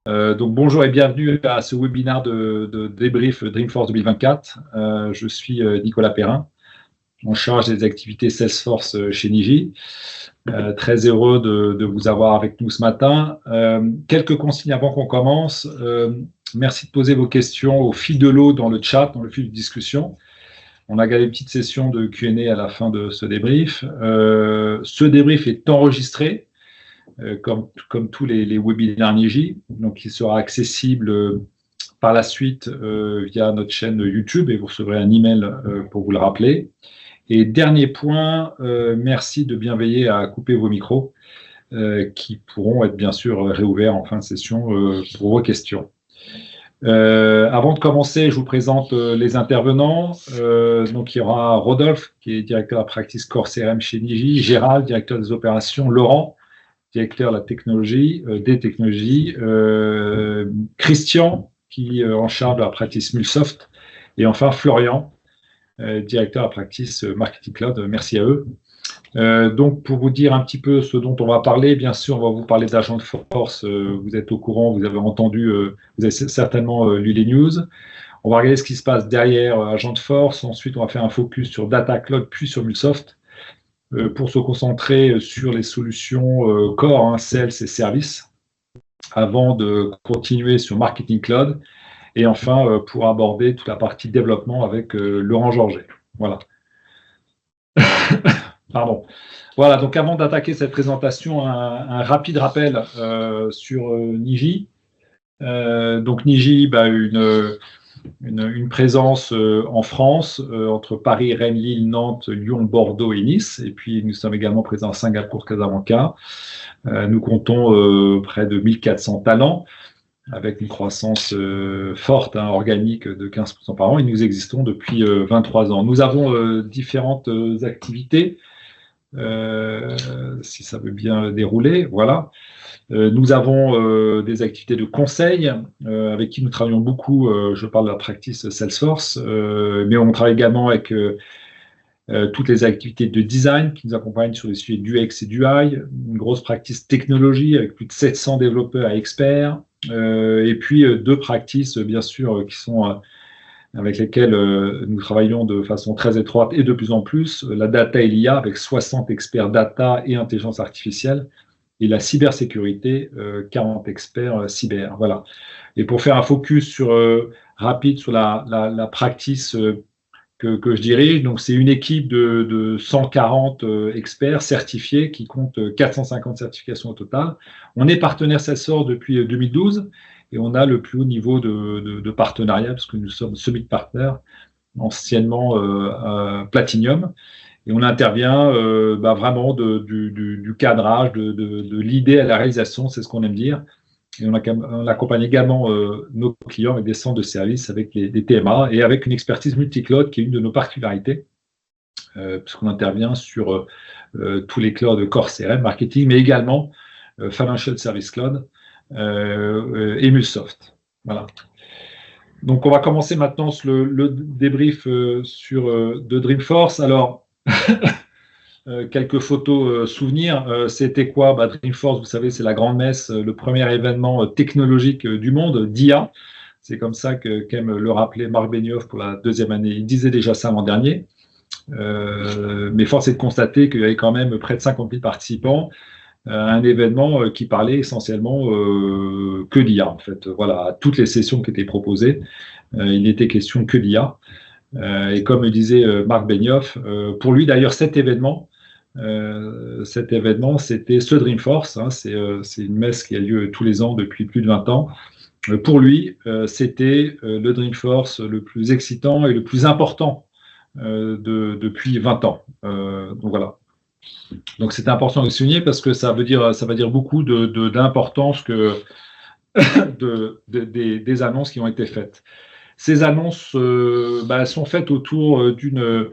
Donc bonjour et bienvenue à ce webinaire de débrief Dreamforce 2024. Je suis Nicolas Perrin, en charge des activités Salesforce chez Niji. Très heureux de vous avoir avec nous ce matin. Quelques consignes avant qu'on commence. Merci de poser vos questions au fil de l'eau dans le chat, dans le fil de discussion. On a gardé une petite session de Q&A à la fin de ce débrief. Ce débrief est enregistré. Comme tous les webinaires Niji, donc il sera accessible par la suite via notre chaîne YouTube et vous recevrez un email pour vous le rappeler. Et dernier point, merci de bien veiller à couper vos micros qui pourront être bien sûr réouverts en fin de session pour vos questions. Avant de commencer, je vous présente les intervenants. Donc il y aura Rodolphe qui est directeur de la practice Core CRM chez Niji, Gérald, directeur des opérations, Laurent, directeur de la technologie, des technologies, Christian, qui est en charge de la practice MuleSoft, et enfin Florian, directeur de la practice Marketing Cloud. Merci à eux. Donc, pour vous dire un petit peu ce dont on va parler, bien sûr, on va vous parler d'Agent de Force. Vous êtes au courant, vous avez entendu, vous avez certainement lu les news. On va regarder ce qui se passe derrière Agent de Force. Ensuite, on va faire un focus sur Data Cloud, puis sur MuleSoft, pour se concentrer sur les solutions core, sales et services, avant de continuer sur Marketing Cloud, et enfin pour aborder toute la partie développement avec Laurent Georget. Voilà. Pardon. Voilà, donc avant d'attaquer cette présentation, un rapide rappel sur Niji. Donc Niji, une présence en France, entre Paris, Rennes, Lille, Nantes, Lyon, Bordeaux et Nice. Et puis, nous sommes également présents à Singapour, Casablanca. Nous comptons près de 1400 talents, avec une croissance forte, organique de 15% par an. Et nous existons depuis 23 ans. Nous avons différentes activités, si ça veut bien dérouler. Voilà. Nous avons des activités de conseil avec qui nous travaillons beaucoup. Je parle de la practice Salesforce, mais on travaille également avec toutes les activités de design qui nous accompagnent sur les sujets du UX et du UI, une grosse practice technologie avec plus de 700 développeurs et experts, et puis deux practices, bien sûr, qui sont avec lesquelles nous travaillons de façon très étroite et de plus en plus, la data et l'IA avec 60 experts data et intelligence artificielle, et la cybersécurité, 40 experts cyber. Voilà. Et pour faire un focus rapide sur la practice que je dirige, donc c'est une équipe de 140 experts certifiés qui compte 450 certifications au total. On est partenaire Salesforce depuis 2012 et on a le plus haut niveau de partenariat parce que nous sommes Summit Partner, anciennement Platinum. Et on intervient vraiment du cadrage, de l'idée à la réalisation, c'est ce qu'on aime dire. Et on accompagne également nos clients avec des centres de services, avec des TMA et avec une expertise multi-cloud qui est une de nos particularités, puisqu'on intervient sur tous les clouds core CRM, marketing, mais également Financial Service Cloud et MuleSoft. Voilà. Donc, on va commencer maintenant le débrief de Dreamforce. Alors, quelques photos souvenirs. C'était quoi Dreamforce, vous savez, c'est la grande messe, le premier événement technologique du monde, d'IA. C'est comme ça qu'aime le rappeler Marc Benioff pour la deuxième année. Il disait déjà ça l'an dernier. Mais force est de constater qu'il y avait quand même près de 50 000 participants à un événement qui parlait essentiellement que d'IA, en fait. Voilà, à toutes les sessions qui étaient proposées, il n'était question que d'IA. Et comme le disait Marc Benioff, pour lui d'ailleurs cet événement, c'était ce Dreamforce, c'est une messe qui a lieu tous les ans depuis plus de 20 ans. Pour lui, c'était le Dreamforce le plus excitant et le plus important depuis 20 ans. Donc voilà. Donc c'était important de le souligner parce que ça va dire beaucoup d'importance des annonces qui ont été faites. Ces annonces sont faites autour d'une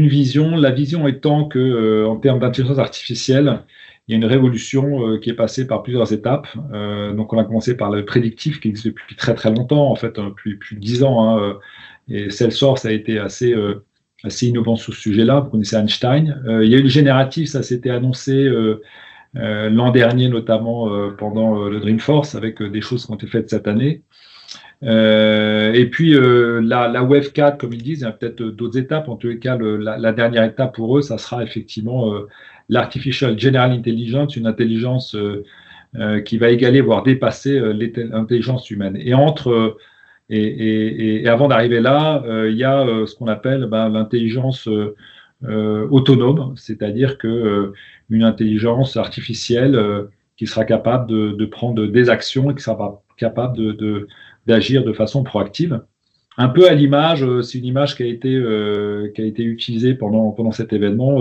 vision. La vision étant que, en termes d'intelligence artificielle, il y a une révolution qui est passée par plusieurs étapes. Donc, on a commencé par le prédictif qui existe depuis très très longtemps, en fait, depuis plus de 10 ans. Et Salesforce a été assez innovant sur ce sujet-là. Vous connaissez Einstein. Il y a eu le génératif, ça s'était annoncé l'an dernier, notamment pendant le Dreamforce, avec des choses qui ont été faites cette année. Et puis la Wave 4, comme ils disent, il y a peut-être d'autres étapes. En tous les cas, la dernière étape pour eux, ça sera effectivement l'Artificial General Intelligence, une intelligence qui va égaler, voire dépasser l'intelligence humaine. Et avant d'arriver là, il y a ce qu'on appelle l'intelligence autonome, c'est-à-dire que une intelligence artificielle qui sera capable de prendre des actions et qui sera capable d'agir de façon proactive. Un peu à l'image, c'est une image qui a été utilisée pendant cet événement,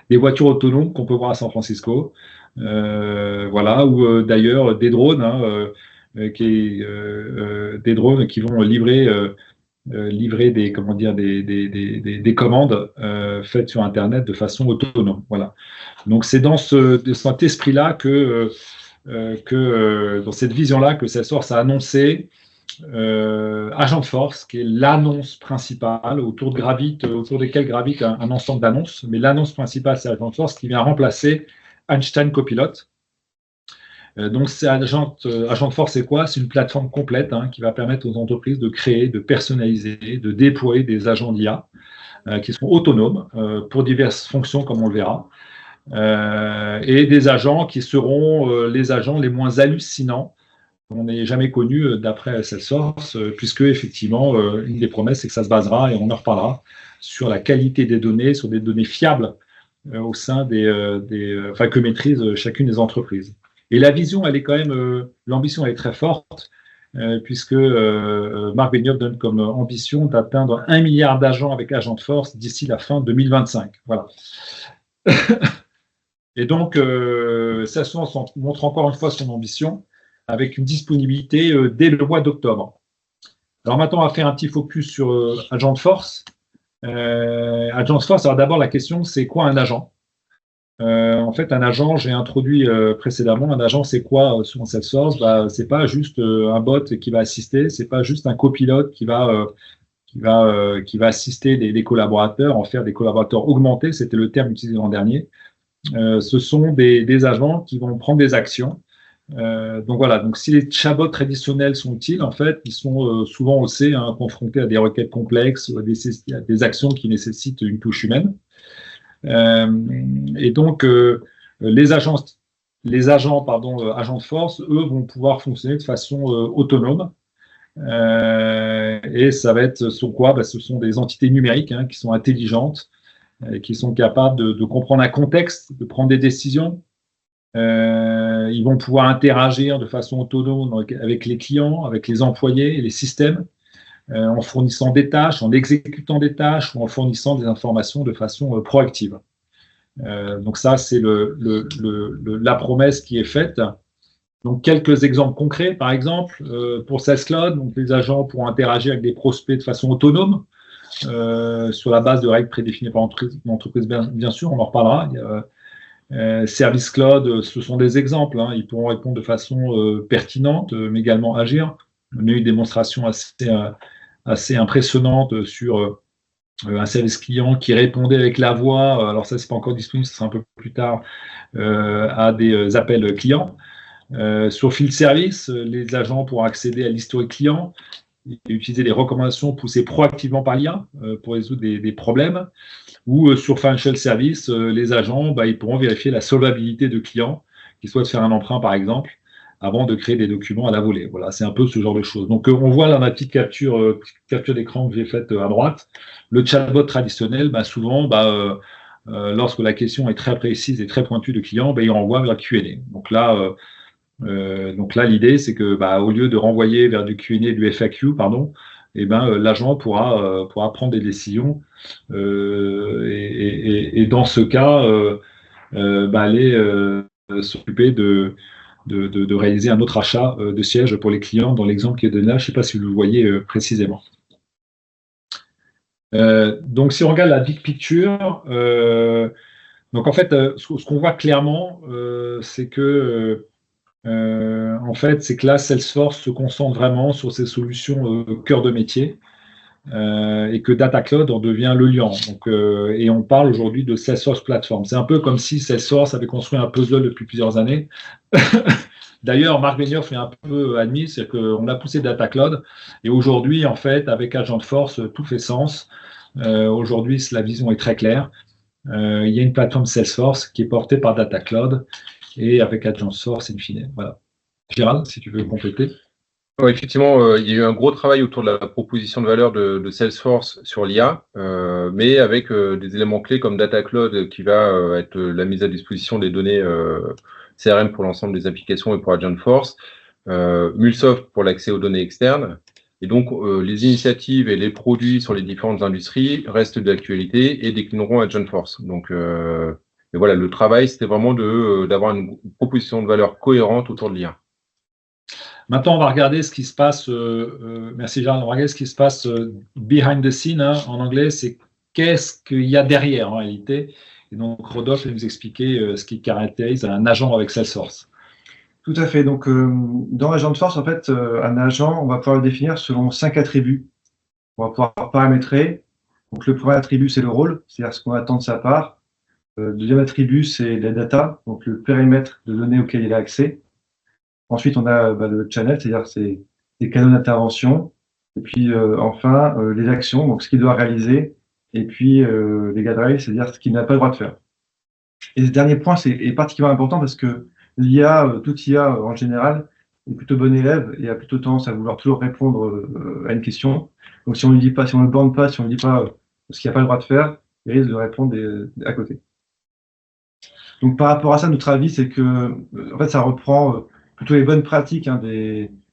des voitures autonomes qu'on peut voir à San Francisco, voilà, ou d'ailleurs des drones, des drones qui vont livrer des, comment dire, des commandes faites sur Internet de façon autonome. Voilà. Donc c'est dans cet esprit-là dans cette vision-là que Salesforce a annoncé Agentforce, qui est l'annonce principale autour desquelles gravite un ensemble d'annonces. Mais l'annonce principale, c'est Agentforce qui vient remplacer Einstein Copilot. Donc, Agentforce, c'est quoi? C'est une plateforme complète qui va permettre aux entreprises de créer, de personnaliser, de déployer des agents d'IA qui seront autonomes pour diverses fonctions, comme on le verra. Et des agents qui seront les agents les moins hallucinants qu'on n'ait jamais connus d'après Salesforce, puisque effectivement, une des promesses, c'est que ça se basera, et on en reparlera, sur la qualité des données, sur des données fiables au sein que maîtrisent chacune des entreprises. Et la vision, elle est quand même, l'ambition, elle est très forte, puisque Marc Benioff donne comme ambition d'atteindre 1 milliard d'agents avec Agentforce d'ici la fin 2025. Voilà. Et donc, Salesforce montre encore une fois son ambition avec une disponibilité dès le mois d'octobre. Alors maintenant, on va faire un petit focus sur Agentforce. Agentforce, alors d'abord, la question, c'est quoi un agent? En fait, un agent, j'ai introduit précédemment, un agent, c'est quoi sur Salesforce? C'est pas juste un bot qui va assister, c'est pas juste un copilote qui va assister des collaborateurs, en faire des collaborateurs augmentés, c'était le terme utilisé l'an dernier. Ce sont des agents qui vont prendre des actions. Donc voilà, donc si les chatbots traditionnels sont utiles, en fait, ils sont souvent aussi confrontés à des requêtes complexes, à des actions qui nécessitent une touche humaine. Et donc, les agents, Agentforce, eux, vont pouvoir fonctionner de façon autonome. Et ça va être sur quoi? Ce sont des entités numériques qui sont intelligentes, qui sont capables de comprendre un contexte, de prendre des décisions. Ils vont pouvoir interagir de façon autonome avec les clients, avec les employés et les systèmes, en fournissant des tâches, en exécutant des tâches ou en fournissant des informations de façon proactive. Donc ça, c'est la promesse qui est faite. Donc quelques exemples concrets, par exemple, pour Sales Cloud, donc les agents pourront interagir avec des prospects de façon autonome, sur la base de règles prédéfinies par l'entreprise, bien sûr, on en reparlera. Service Cloud, ce sont des exemples, ils pourront répondre de façon pertinente, mais également agir. On a eu une démonstration assez impressionnante sur un service client qui répondait avec la voix, alors ça c'est pas encore disponible, ça sera un peu plus tard, à des appels clients. Sur Field Service, les agents pourront accéder à l'historique client et utiliser les recommandations poussées proactivement par l'IA pour résoudre des problèmes. Ou sur Financial Service, les agents ils pourront vérifier la solvabilité de clients qui souhaitent faire un emprunt, par exemple, avant de créer des documents à la volée. Voilà, c'est un peu ce genre de choses. Donc, on voit là ma petite capture d'écran que j'ai faite à droite. Le chatbot traditionnel, souvent, lorsque la question est très précise et très pointue de client, il renvoie vers le Q&A. Donc là, l'idée, c'est que au lieu de renvoyer vers du Q&A, du FAQ, pardon, l'agent pourra prendre des décisions et dans ce cas, aller s'occuper de réaliser un autre achat de sièges pour les clients dans l'exemple qui est donné là. Je ne sais pas si vous le voyez précisément. Donc, si on regarde la big picture, donc en fait, ce qu'on voit clairement, c'est que en fait, c'est que là, Salesforce se concentre vraiment sur ses solutions cœur de métier. et que Data Cloud en devient le liant. Donc, et on parle aujourd'hui de Salesforce Platform. C'est un peu comme si Salesforce avait construit un puzzle depuis plusieurs années. D'ailleurs, Marc Benioff est un peu admis, c'est qu'on a poussé Data Cloud et aujourd'hui, en fait, avec Agentforce, tout fait sens. Aujourd'hui, la vision est très claire. Il y a une plateforme Salesforce qui est portée par Data Cloud et avec Agentforce in fine. Voilà. Gérald, si tu veux compléter. Ouais, effectivement, il y a eu un gros travail autour de la proposition de valeur de Salesforce sur l'IA, mais avec des éléments clés comme Data Cloud qui va être la mise à disposition des données CRM pour l'ensemble des applications et pour Agentforce, MuleSoft pour l'accès aux données externes. Et donc, les initiatives et les produits sur les différentes industries restent d'actualité et déclineront Agentforce. Donc, et voilà, le travail, c'était vraiment d'avoir une proposition de valeur cohérente autour de l'IA. Maintenant, on va regarder ce qui se passe. Merci Gérald. On va regarder ce qui se passe behind the scene, hein, en anglais. C'est qu'est-ce qu'il y a derrière en réalité. Et donc, Rodolphe va nous expliquer ce qui caractérise un agent avec Salesforce. Tout à fait. Donc, dans Agentforce, en fait, un agent, on va pouvoir le définir selon 5 attributs. On va pouvoir paramétrer. Donc, le premier attribut, c'est le rôle, c'est-à-dire ce qu'on attend de sa part. Le deuxième attribut, c'est la data, donc le périmètre de données auquel il a accès. Ensuite, on a le channel, c'est-à-dire c'est les canaux d'intervention. Et puis, enfin, les actions, donc ce qu'il doit réaliser. Et puis, les guardrails, c'est-à-dire ce qu'il n'a pas le droit de faire. Et ce dernier point est particulièrement important parce que l'IA, toute IA en général, est plutôt bon élève et a plutôt tendance à vouloir toujours répondre à une question. Donc si on lui dit pas, si on ne le borne pas, si on ne lui dit pas ce qu'il n'a pas le droit de faire, il risque de répondre à côté. Donc par rapport à ça, notre avis, c'est que en fait, ça reprend plutôt les bonnes pratiques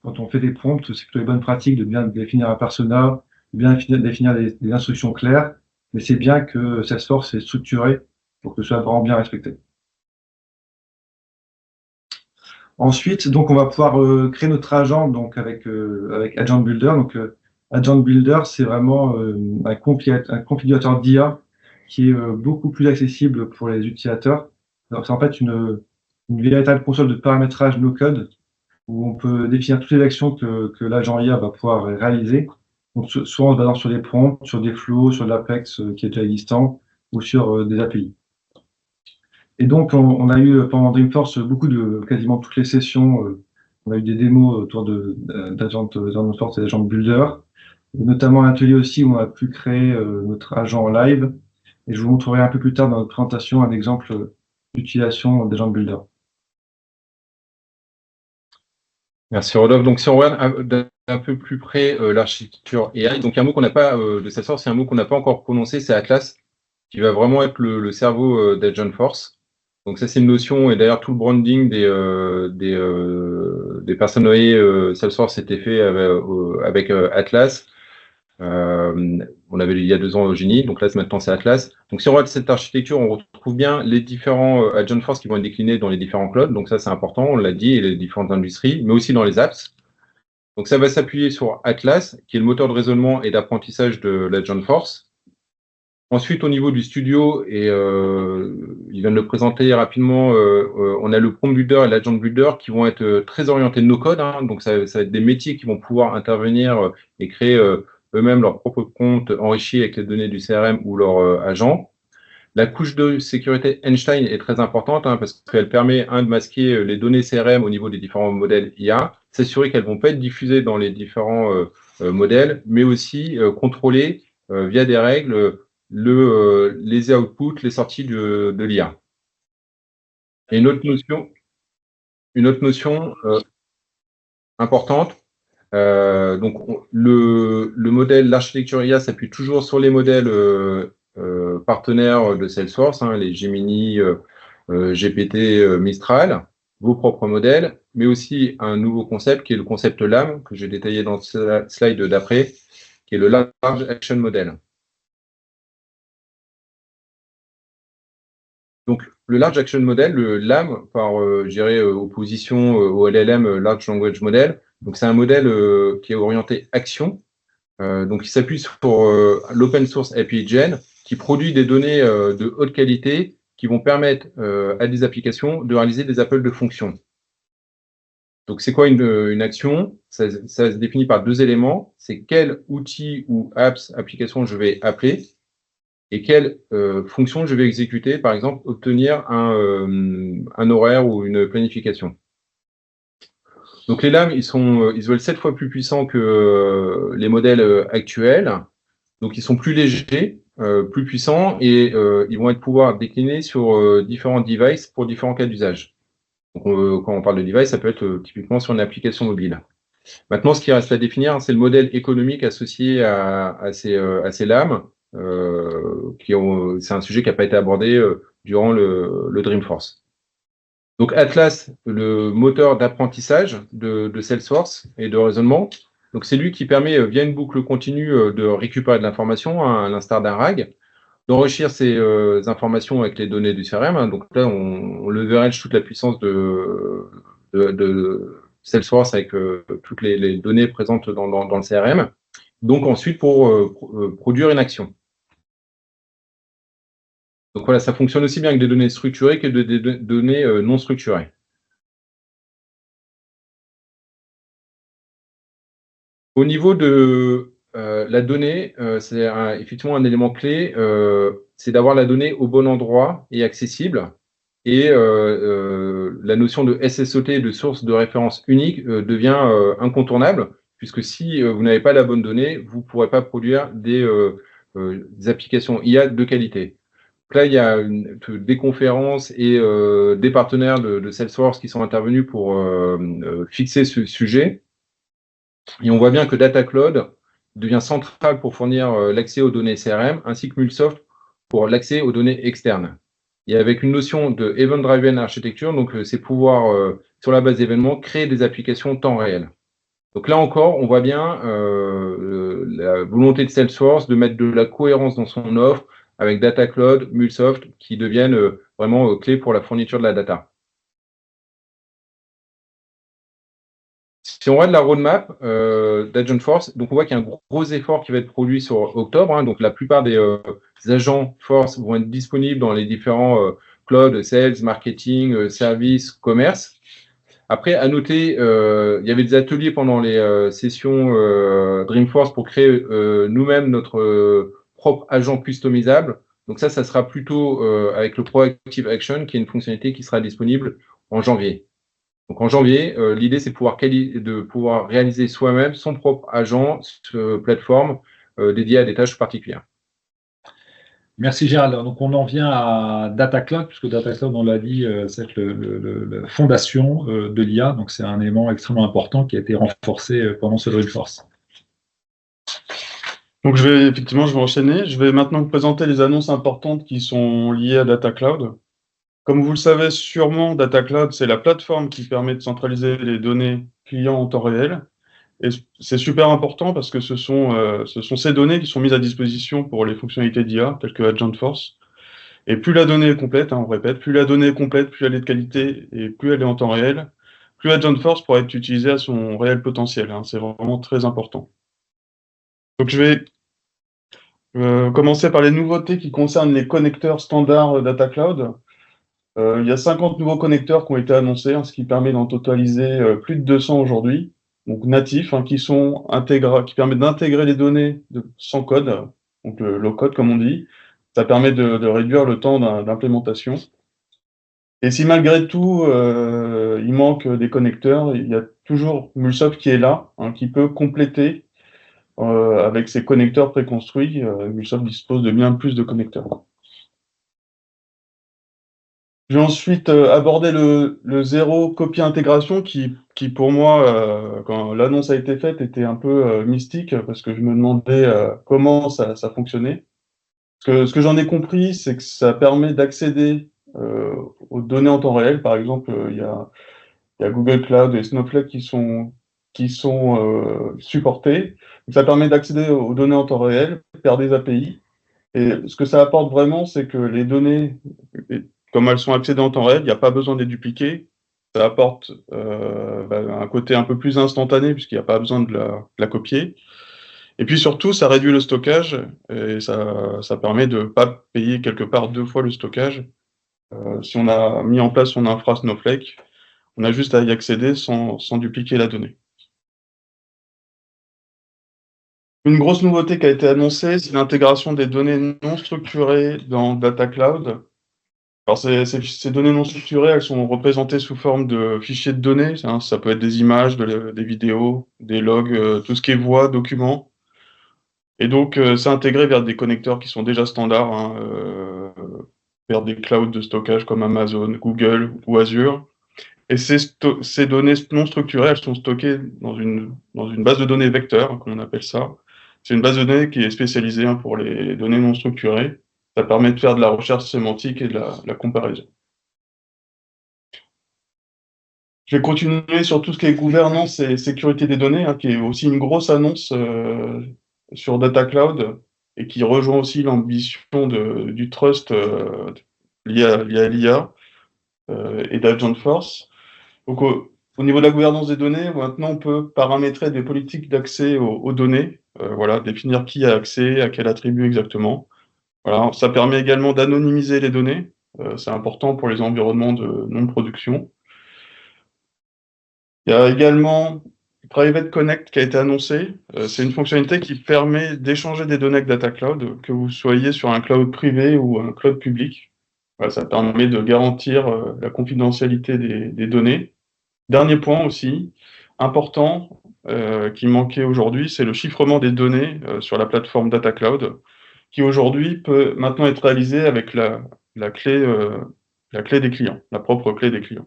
quand on fait des prompts, c'est plutôt les bonnes pratiques de bien définir un persona, de bien définir des instructions claires, mais c'est bien que Salesforce est structuré pour que ce soit vraiment bien respecté. Ensuite, donc, on va pouvoir créer notre agent donc avec Agent Builder. Donc, Agent Builder, c'est vraiment un configurateur d'IA qui est beaucoup plus accessible pour les utilisateurs. Donc, c'est en fait une véritable console de paramétrage no-code où on peut définir toutes les actions que l'agent IA va pouvoir réaliser. Donc, soit en se basant sur des prompts, sur des flows, sur de l'Apex qui est déjà existant ou sur des API. Et donc, on a eu pendant Dreamforce quasiment toutes les sessions, on a eu des démos autour d'Agentforce et d'Agent Builder, notamment un atelier aussi où on a pu créer notre agent en live. Et je vous montrerai un peu plus tard dans notre présentation un exemple d'utilisation d'Agent Builder. Merci Rodolphe. Donc, si on regarde d'un peu plus près l'architecture AI, donc un mot qu'on n'a pas de Salesforce, c'est un mot qu'on n'a pas encore prononcé, c'est Atlas, qui va vraiment être le cerveau d'Agentforce. Donc ça, c'est une notion, et d'ailleurs tout le branding des personnes noyées Salesforce était fait avec Atlas. On avait il y a 2 ans Genie, donc là maintenant c'est Atlas. Donc si on regarde cette architecture, on retrouve bien les différents Agentforce qui vont être déclinés dans les différents clouds. Donc ça c'est important, on l'a dit, et les différentes industries, mais aussi dans les apps. Donc ça va s'appuyer sur Atlas, qui est le moteur de raisonnement et d'apprentissage de l'Agentforce. Ensuite, au niveau du studio, et il vient de le présenter rapidement, on a le prompt builder et l'agent builder qui vont être très orientés no-code. Hein, donc, ça va être des métiers qui vont pouvoir intervenir et créer eux-mêmes leur propre prompt enrichi avec les données du CRM ou leur agent. La couche de sécurité Einstein est très importante parce qu'elle permet de masquer les données CRM au niveau des différents modèles IA, s'assurer qu'elles ne vont pas être diffusées dans les différents modèles, mais aussi contrôler via des règles les outputs, les sorties de l'IA. Et une autre notion importante, donc le modèle, l'architecture IA s'appuie toujours sur les modèles partenaires de Salesforce, les Gemini, GPT, Mistral, vos propres modèles, mais aussi un nouveau concept qui est le concept LAM, que j'ai détaillé dans ce slide d'après, qui est le Large Action Model. Donc, le Large Action Model, le LAM, par opposition au LLM, Large Language Model, donc c'est un modèle qui est orienté action, donc il s'appuie sur l'open source API Gen, qui produit des données de haute qualité qui vont permettre à des applications de réaliser des appels de fonctions. Donc, c'est quoi une action? Ça se définit par 2 éléments. C'est quel outil ou application je vais appeler et quelle fonction je vais exécuter, par exemple, obtenir un horaire ou une planification. Donc, les lames, ils se veulent 7 fois plus puissants que les modèles actuels. Donc, ils sont plus légers, plus puissants et ils vont pouvoir décliner sur différents devices pour différents cas d'usage. Donc, quand on parle de device, ça peut être typiquement sur une application mobile. Maintenant, ce qui reste à définir, c'est le modèle économique associé à ces lames. C'est un sujet qui n'a pas été abordé durant le Dreamforce. Donc, Atlas, le moteur d'apprentissage de Salesforce et de raisonnement, donc c'est lui qui permet, via une boucle continue, de récupérer de l'information, à l'instar d'un RAG, d'enrichir ces informations avec les données du CRM. Donc là, on leverage toute la puissance de Salesforce avec toutes les données présentes dans le CRM. Donc ensuite, pour produire une action. Donc voilà, ça fonctionne aussi bien avec des données structurées que des données non structurées. Au niveau de la donnée, c'est effectivement un élément clé, c'est d'avoir la donnée au bon endroit et accessible. Et la notion de SSOT, de source de référence unique, devient incontournable, puisque si vous n'avez pas la bonne donnée, vous ne pourrez pas produire des applications IA de qualité. Donc là, il y a des conférences et des partenaires de Salesforce qui sont intervenus pour fixer ce sujet. Et on voit bien que Data Cloud devient central pour fournir l'accès aux données CRM, ainsi que MuleSoft pour l'accès aux données externes. Et avec une notion de Event-Driven Architecture, donc c'est pouvoir, sur la base d'événements, créer des applications temps réel. Donc là encore, on voit bien la volonté de Salesforce de mettre de la cohérence dans son offre avec Data Cloud, MuleSoft, qui deviennent vraiment clés pour la fourniture de la data. Si on regarde la roadmap d'AgentForce, donc on voit qu'il y a un gros effort qui va être produit sur octobre. Hein, donc la plupart des agents Force vont être disponibles dans les différents clouds, sales, marketing, services, commerce. Après, à noter, il y avait des ateliers pendant les sessions Dreamforce pour créer nous-mêmes notre propre agent customisable. Donc ça sera plutôt avec le Proactive Action, qui est une fonctionnalité qui sera disponible en janvier. Donc en janvier, l'idée c'est de pouvoir réaliser soi-même son propre agent, plateforme dédiée à des tâches particulières. Merci Gérald. Donc on en vient à Data Cloud, puisque Data Cloud, on l'a dit, c'est la fondation de l'IA. Donc c'est un élément extrêmement important qui a été renforcé pendant ce Dreamforce. Donc je vais enchaîner. Je vais maintenant vous présenter les annonces importantes qui sont liées à Data Cloud. Comme vous le savez sûrement, Data Cloud, c'est la plateforme qui permet de centraliser les données clients en temps réel. Et c'est super important parce que ce sont ces données qui sont mises à disposition pour les fonctionnalités d'IA, telles que AgentForce. Et plus la donnée est complète, hein, on répète, plus la donnée est complète, plus elle est de qualité et plus elle est en temps réel, plus AgentForce pourra être utilisée à son réel potentiel. Hein, c'est vraiment très important. Donc je vais commencer par les nouveautés qui concernent les connecteurs standards Data Cloud. Il y a 50 nouveaux connecteurs qui ont été annoncés, hein, ce qui permet d'en totaliser plus de 200 aujourd'hui, donc natifs, hein, qui permettent d'intégrer les données sans code, donc le low code comme on dit. Ça permet de réduire le temps d'implémentation. Et si malgré tout il manque des connecteurs, il y a toujours MuleSoft qui est là, hein, qui peut compléter avec ses connecteurs préconstruits. MuleSoft dispose de bien plus de connecteurs. Je vais ensuite aborder le zéro copie intégration qui pour moi, quand l'annonce a été faite, était un peu mystique parce que je me demandais comment ça fonctionnait. Ce que j'en ai compris, c'est que ça permet d'accéder aux données en temps réel. Par exemple, il y a Google Cloud et Snowflake qui sont supportés. Donc, ça permet d'accéder aux données en temps réel par des API. Et ce que ça apporte vraiment, c'est que les données, comme elles sont accédées en temps réel, il n'y a pas besoin de les dupliquer. Ça apporte un côté un peu plus instantané, puisqu'il n'y a pas besoin de la copier. Et puis surtout, ça réduit le stockage, et ça permet de ne pas payer quelque part 2 fois le stockage. Si on a mis en place son infra Snowflake, On a juste à y accéder sans dupliquer la donnée. Une grosse nouveauté qui a été annoncée, c'est l'intégration des données non structurées dans Data Cloud. Alors, ces données non structurées, elles sont représentées sous forme de fichiers de données. Ça peut être des images, des vidéos, des logs, tout ce qui est voix, documents. Et donc, c'est intégré vers des connecteurs qui sont déjà standards, vers des clouds de stockage comme Amazon, Google ou Azure. Et ces données non structurées, elles sont stockées dans une base de données vecteur, comme on appelle ça. C'est une base de données qui est spécialisée pour les données non structurées. Ça permet de faire de la recherche sémantique et de la comparaison. Je vais continuer sur tout ce qui est gouvernance et sécurité des données, qui est aussi une grosse annonce sur Data Cloud et qui rejoint aussi l'ambition du trust lié à l'IA et d'Agentforce. Donc, au niveau de la gouvernance des données, maintenant, on peut paramétrer des politiques d'accès aux données, définir qui a accès, à quel attribut exactement. Voilà, ça permet également d'anonymiser les données. C'est important pour les environnements de non-production. Il y a également Private Connect qui a été annoncé. C'est une fonctionnalité qui permet d'échanger des données avec Data Cloud, que vous soyez sur un cloud privé ou un cloud public. Voilà, ça permet de garantir la confidentialité des données. Dernier point aussi, important, qui manquait aujourd'hui, c'est le chiffrement des données sur la plateforme Data Cloud, qui aujourd'hui peut maintenant être réalisé avec la clé des clients, la propre clé des clients.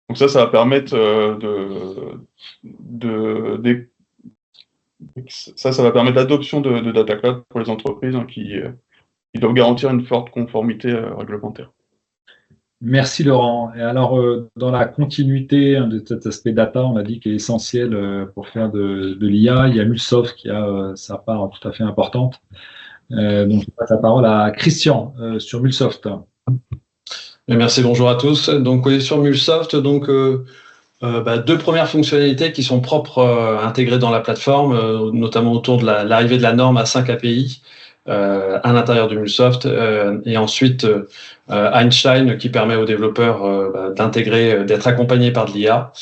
Donc ça va permettre ça va permettre l'adoption de Data Cloud pour les entreprises qui doivent garantir une forte conformité réglementaire. Merci Laurent. Et alors, dans la continuité de cet aspect data, on a dit qu'il est essentiel pour faire de l'IA. Il y a Mulsoft qui a sa part tout à fait importante. Donc, je passe la parole à Christian sur Mulsoft. Merci, bonjour à tous. Donc, oui, sur Mulsoft, deux premières fonctionnalités qui sont propres intégrées dans la plateforme, notamment autour de l'arrivée de la norme à 5 API à l'intérieur de Mulsoft, et ensuite Einstein qui permet aux développeurs d'intégrer, d'être accompagnés par de l'IA.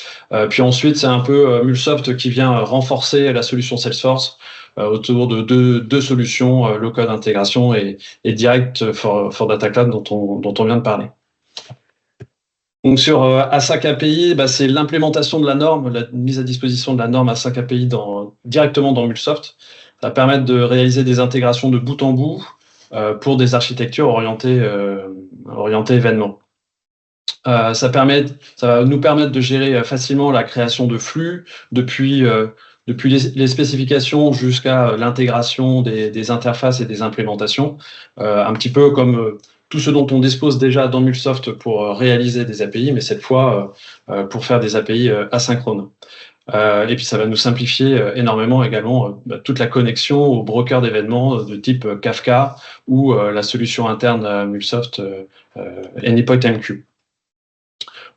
Puis ensuite, c'est un peu Mulsoft qui vient renforcer la solution Salesforce autour de deux solutions, low-code intégration et Direct for Data Cloud dont on vient de parler. Donc sur A5 API, c'est l'implémentation de la norme, la mise à disposition de la norme A5 API directement dans Mulsoft. Ça va permettre de réaliser des intégrations de bout en bout pour des architectures orientées événements. Ça va nous permettre de gérer facilement la création de flux depuis les spécifications jusqu'à l'intégration des interfaces et des implémentations, un petit peu comme tout ce dont on dispose déjà dans Mulsoft pour réaliser des API, mais cette fois pour faire des API asynchrones. Et puis ça va nous simplifier énormément également toute la connexion aux brokers d'événements de type Kafka ou la solution interne à Mulsoft AnyPointMQ.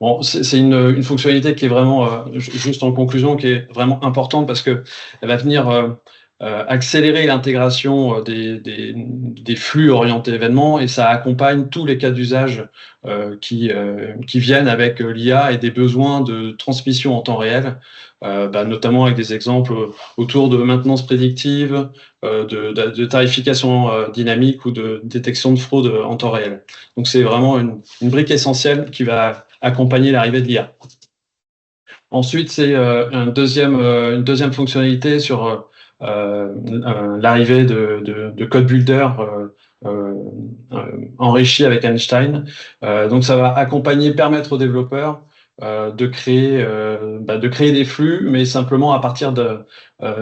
Bon, c'est une fonctionnalité qui est vraiment, juste en conclusion, qui est vraiment importante parce que elle va venir accélérer l'intégration des flux orientés événements et ça accompagne tous les cas d'usage qui viennent avec l'IA et des besoins de transmission en temps réel, notamment avec des exemples autour de maintenance prédictive, de tarification dynamique ou de détection de fraude en temps réel. Donc c'est vraiment une brique essentielle qui va accompagner l'arrivée de l'IA. Ensuite, c'est une deuxième fonctionnalité sur l'arrivée de Code Builder enrichi avec Einstein. Donc ça va permettre aux développeurs de créer des flux, mais simplement à partir de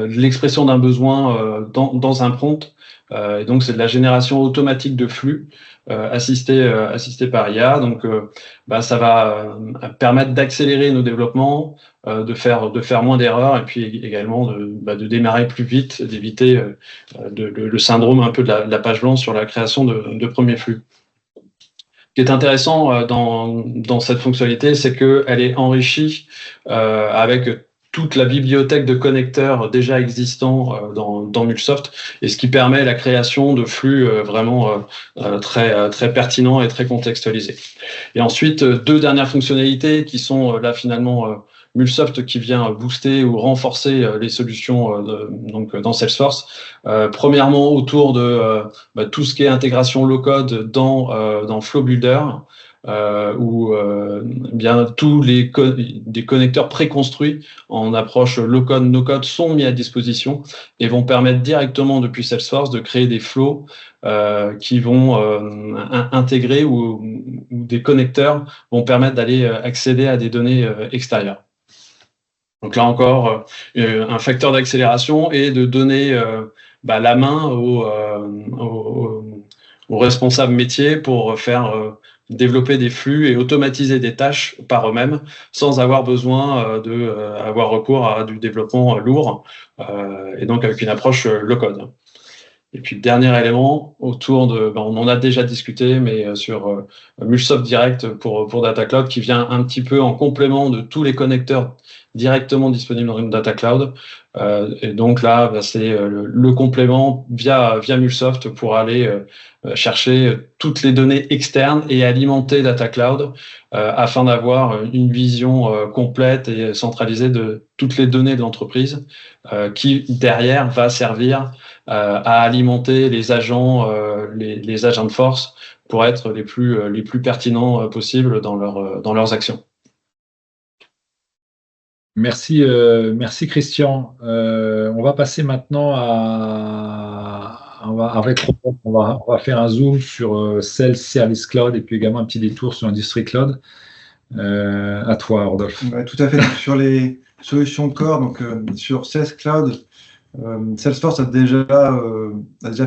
l'expression d'un besoin dans un prompt. Et donc c'est de la génération automatique de flux assisté par IA. Donc ça va permettre d'accélérer nos développements, de faire moins d'erreurs et puis également de démarrer plus vite, d'éviter le syndrome un peu de la page blanche sur la création de premiers flux. Ce qui est intéressant dans cette fonctionnalité, c'est qu'elle est enrichie avec toute la bibliothèque de connecteurs déjà existants dans MuleSoft, et ce qui permet la création de flux vraiment très pertinents et très contextualisés. Et ensuite, deux dernières fonctionnalités qui sont là finalement MuleSoft qui vient booster ou renforcer les solutions donc dans Salesforce. Premièrement, autour de tout ce qui est intégration low-code dans Flow Builder, où bien tous des connecteurs préconstruits en approche low-code, no-code sont mis à disposition et vont permettre directement depuis Salesforce de créer des flows qui vont intégrer ou des connecteurs vont permettre d'aller accéder à des données extérieures. Donc là encore, un facteur d'accélération et de donner la main aux responsables métiers pour faire développer des flux et automatiser des tâches par eux-mêmes sans avoir besoin d'avoir recours à du développement lourd et donc avec une approche low-code. Et puis, dernier élément, autour de, on en a déjà discuté, mais sur MuleSoft Direct pour Data Cloud, qui vient un petit peu en complément de tous les connecteurs directement disponibles dans une Data Cloud. Et donc là, c'est le complément via MuleSoft pour aller chercher toutes les données externes et alimenter Data Cloud afin d'avoir une vision complète et centralisée de toutes les données de l'entreprise qui, derrière, va servir à alimenter les agents, les agents de force pour être les plus pertinents possibles dans leurs actions. Merci, merci Christian. On va passer maintenant avec Robert, on va faire un zoom sur Sales Service Cloud et puis également un petit détour sur Industry Cloud. À toi, Rodolphe. Ouais, tout à fait. Sur les solutions core, donc sur Sales Cloud, Salesforce a déjà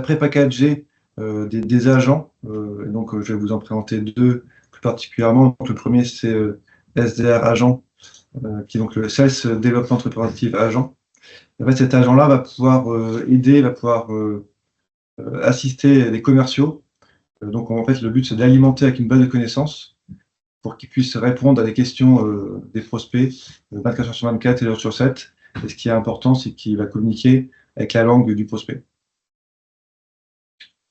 pré-packagé des agents. Et donc, je vais vous en présenter deux plus particulièrement. Donc, le premier, c'est SDR Agent, qui est donc le Sales Development Representative Agent. En fait, cet agent-là va pouvoir aider, va pouvoir assister les commerciaux. Donc, en fait, le but, c'est d'alimenter avec une base de connaissances pour qu'ils puissent répondre à des questions des prospects 24 heures sur 24 et 7 jours sur 7. Et ce qui est important, c'est qu'il va communiquer avec la langue du prospect.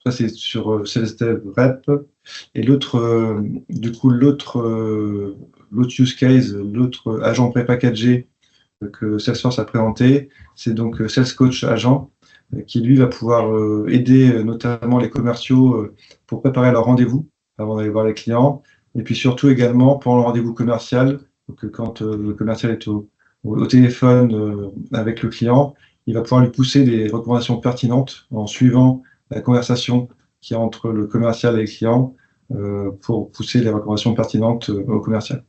Ça, c'est sur Sales Dev Rep. Et l'autre, l'autre use case, l'autre agent pré-packagé que Salesforce a présenté, c'est donc Sales Coach Agent, qui lui va pouvoir aider notamment les commerciaux pour préparer leur rendez-vous avant d'aller voir les clients. Et puis surtout également pendant le rendez-vous commercial, donc quand le commercial est au téléphone avec le client, il va pouvoir lui pousser des recommandations pertinentes en suivant la conversation qu'il y a entre le commercial et le client pour pousser les recommandations pertinentes au commercial.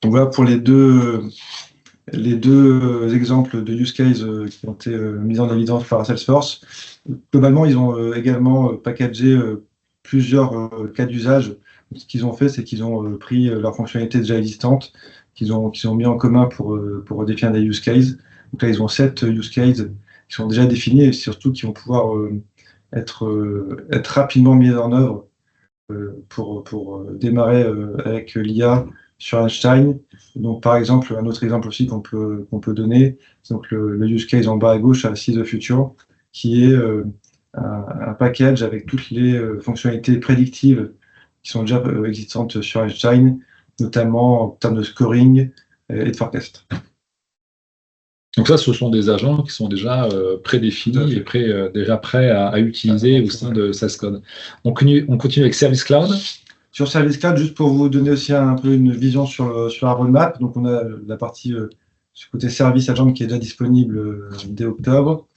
Donc voilà pour les deux exemples de use case qui ont été mis en évidence par Salesforce. Globalement, ils ont également packagé plusieurs cas d'usage. Ce qu'ils ont fait, c'est qu'ils ont pris leurs fonctionnalités déjà existantes, qu'ils ont mis en commun pour définir des use cases. Donc là, ils ont 7 use cases qui sont déjà définis et surtout qui vont pouvoir être rapidement mis en œuvre pour démarrer avec l'IA sur Einstein. Donc, par exemple, un autre exemple aussi qu'on peut donner, c'est donc le use case en bas à gauche à See the Future, qui est un package avec toutes les fonctionnalités prédictives qui sont déjà existantes sur Einstein, notamment en termes de scoring et de forecast. Donc ça, ce sont des agents qui sont déjà prédéfinis et déjà prêts à utiliser au sein de Sales Cloud. On continue avec Service Cloud. Sur Service Cloud, juste pour vous donner aussi un peu une vision sur la roadmap, donc on a la partie sur côté Service Agent qui est déjà disponible dès octobre.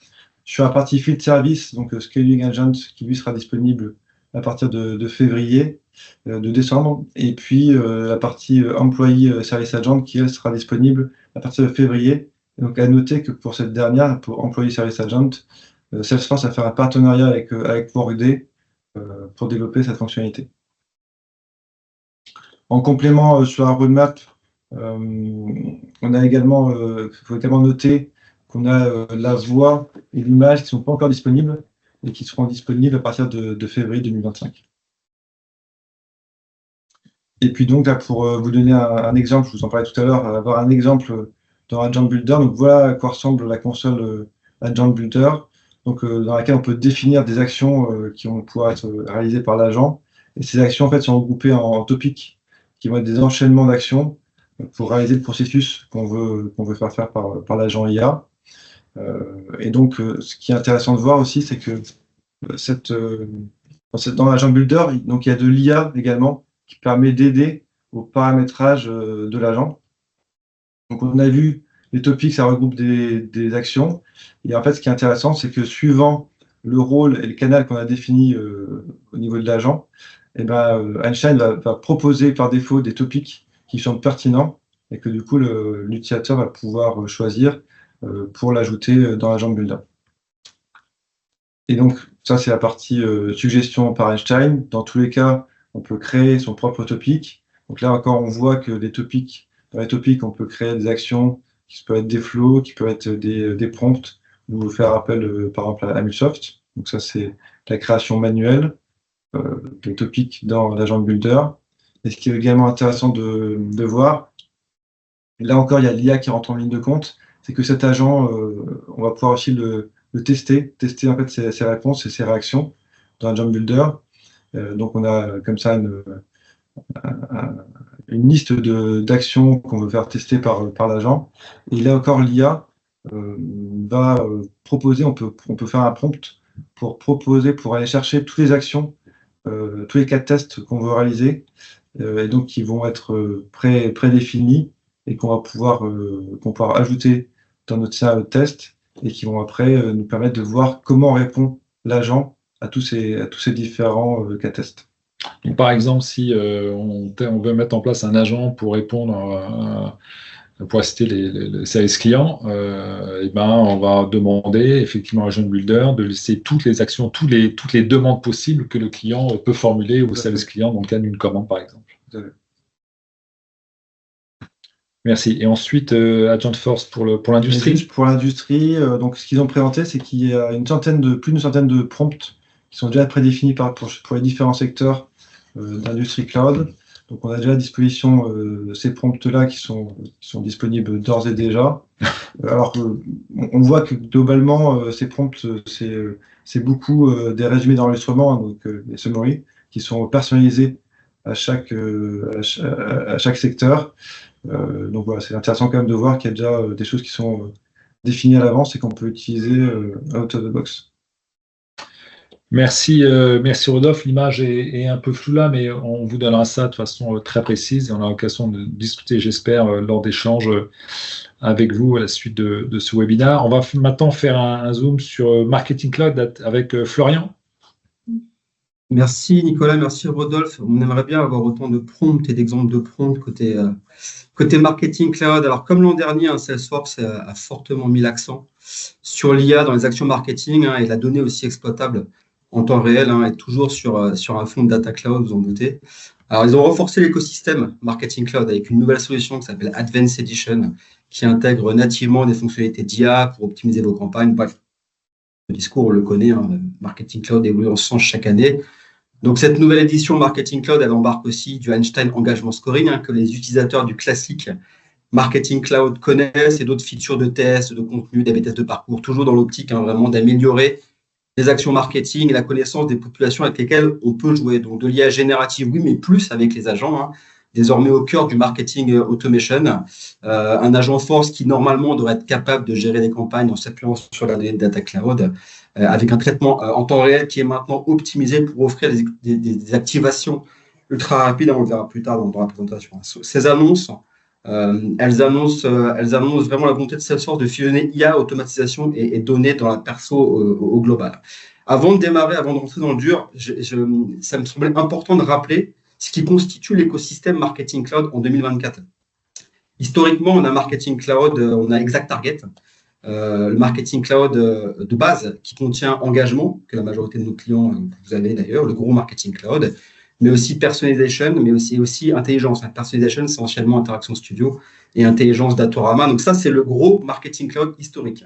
Sur la partie Field Service, donc Scaling Agent qui lui sera disponible à partir de février, de décembre, et puis la partie Employee Service Agent qui elle sera disponible à partir de février. Et donc à noter que pour cette dernière, pour Employee Service Agent, Salesforce a fait un partenariat avec Workday pour développer cette fonctionnalité. En complément sur la roadmap, on a également, faut également noter qu'on a la voix et l'image qui ne sont pas encore disponibles et qui seront disponibles à partir de février 2025. Et puis donc là, pour vous donner un exemple, je vous en parlais tout à l'heure, avoir un exemple dans Agent Builder. Donc voilà à quoi ressemble la console Agent Builder, donc dans laquelle on peut définir des actions qui vont pouvoir être réalisées par l'agent. Et ces actions en fait sont regroupées en topics qui vont être des enchaînements d'actions pour réaliser le processus qu'on veut faire par l'agent IA. Et donc ce qui est intéressant de voir aussi, c'est que dans l'agent Builder, donc il y a de l'IA également qui permet d'aider au paramétrage de l'agent. Donc on a vu les topics, ça regroupe des actions. Et en fait, ce qui est intéressant, c'est que suivant le rôle et le canal qu'on a défini au niveau de l'agent, eh ben, Einstein va proposer par défaut des topics qui sont pertinents et que du coup l'utilisateur va pouvoir choisir pour l'ajouter dans l'agent Builder. Et donc ça, c'est la partie suggestion par Einstein. Dans tous les cas, on peut créer son propre topic. Donc là encore, on voit que dans les topics, on peut créer des actions qui peuvent être des flows, qui peuvent être des prompts, ou faire appel par exemple à MuleSoft. Donc ça, c'est la création manuelle des topics dans l'agent Builder. Et ce qui est également intéressant de voir, et là encore, il y a l'IA qui rentre en ligne de compte, c'est que cet agent, on va pouvoir aussi le tester en fait ses réponses et ses réactions dans l'agent Builder. Donc on a comme ça une liste d'actions qu'on veut faire tester par l'agent. Et là encore, l'IA va proposer, on peut faire un prompt pour aller chercher toutes les actions, tous les cas de test qu'on veut réaliser, et donc qui vont être prédéfinis et qu'on va pouvoir ajouter dans notre scénario de test et qui vont après nous permettre de voir comment répond l'agent à tous ces différents cas de test. Donc, par exemple, si on veut mettre en place un agent pour répondre pour assister les services clients, et ben, on va demander effectivement à Agent Builder de laisser toutes les actions, toutes les demandes possibles que le client peut formuler au service client dans le cas d'une commande, par exemple. Merci. Et ensuite, Agentforce pour l'industrie. Pour l'industrie, donc ce qu'ils ont présenté, c'est qu'il y a plus d'une centaine de prompts qui sont déjà prédéfinis pour les différents secteurs d'industrie cloud. Donc on a déjà à disposition ces prompts-là qui sont disponibles d'ores et déjà. Alors on voit que globalement, ces prompts, c'est beaucoup des résumés d'enregistrement, hein, donc des summaries, qui sont personnalisés à chaque secteur. Donc voilà, c'est intéressant quand même de voir qu'il y a déjà des choses qui sont définies à l'avance et qu'on peut utiliser out of the box. Merci Rodolphe. L'image est un peu floue là, mais on vous donnera ça de façon très précise et on aura l'occasion de discuter, j'espère, lors d'échanges avec vous à la suite de ce webinaire. On va maintenant faire un zoom sur Marketing Cloud avec Florian. Merci Nicolas, merci Rodolphe. On aimerait bien avoir autant de prompts et d'exemples de prompts côté Marketing Cloud. Alors comme l'an dernier, Salesforce a fortement mis l'accent sur l'IA dans les actions marketing et la donnée aussi exploitable en temps réel et toujours sur un fond de Data Cloud, vous en doutez. Alors ils ont renforcé l'écosystème Marketing Cloud avec une nouvelle solution qui s'appelle Advanced Edition qui intègre nativement des fonctionnalités d'IA pour optimiser vos campagnes. Bref, le discours, on le connaît, Marketing Cloud évolue en sens chaque année. Donc, cette nouvelle édition Marketing Cloud, elle embarque aussi du Einstein Engagement Scoring que les utilisateurs du classique Marketing Cloud connaissent et d'autres features de tests, de contenu, d'A/B tests de parcours, toujours dans l'optique vraiment d'améliorer les actions marketing et la connaissance des populations avec lesquelles on peut jouer. Donc, de l'IA générative, oui, mais plus avec les agents. Désormais au cœur du marketing automation, un agent force qui normalement devrait être capable de gérer des campagnes en s'appuyant sur la donnée de Data Cloud, avec un traitement en temps réel qui est maintenant optimisé pour offrir des activations ultra rapides. On le verra plus tard dans la présentation. Ces annonces, elles annoncent vraiment la volonté de Salesforce de fusionner IA, automatisation et données dans la perso au global. Avant de démarrer, avant de rentrer dans le dur, ça me semblait important de rappeler ce qui constitue l'écosystème Marketing Cloud en 2024. Historiquement, on a Marketing Cloud, on a ExactTarget, le Marketing Cloud de base qui contient engagement, que la majorité de nos clients, vous avez d'ailleurs, le gros Marketing Cloud, mais aussi Personalization, mais aussi Intelligence. Personalization, c'est essentiellement Interaction Studio et Intelligence Datorama. Donc ça, c'est le gros Marketing Cloud historique.